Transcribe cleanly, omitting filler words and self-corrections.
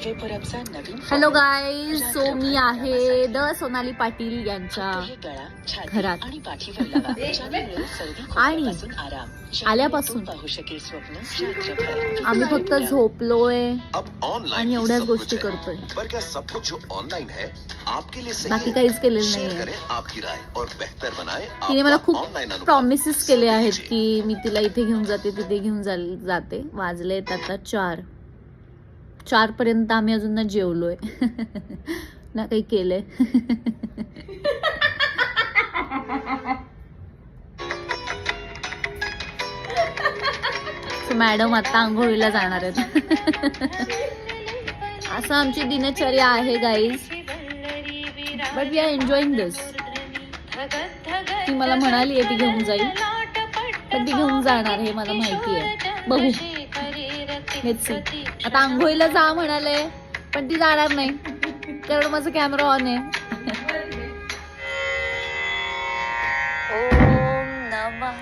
Hello guys, so मी आहे the Sonali Patil यांच्या घरात आणि आल्यापासून आम्ही फक्त झोपलोय आणि एवढ्याच गोष्टी करतोय, बाकी काहीच केलेलं नाहीये. तिने मला खूप प्रॉमिसेस केले आहेत की मी तिला इथे घेऊन जाते, तिथे घेऊन जाते. वाजलेत आता 4 पर्यंत आम्ही अजून ना जेवलोय ना काही केलंय. मॅडम आता आंघोळीला जाणार आहेत. असं आमची दिनचर्या आहे guys, but we are enjoying this. ती मला म्हणाली आहे ती घेऊन जाईल, पण ती घेऊन जाणार हे मला माहिती आहे. बघू, लेट्स सी. आता आंघोळीला जा म्हणाले, पण ती जाणार नाही कारण माझा कॅमेरा ऑन आहे. ओम नमः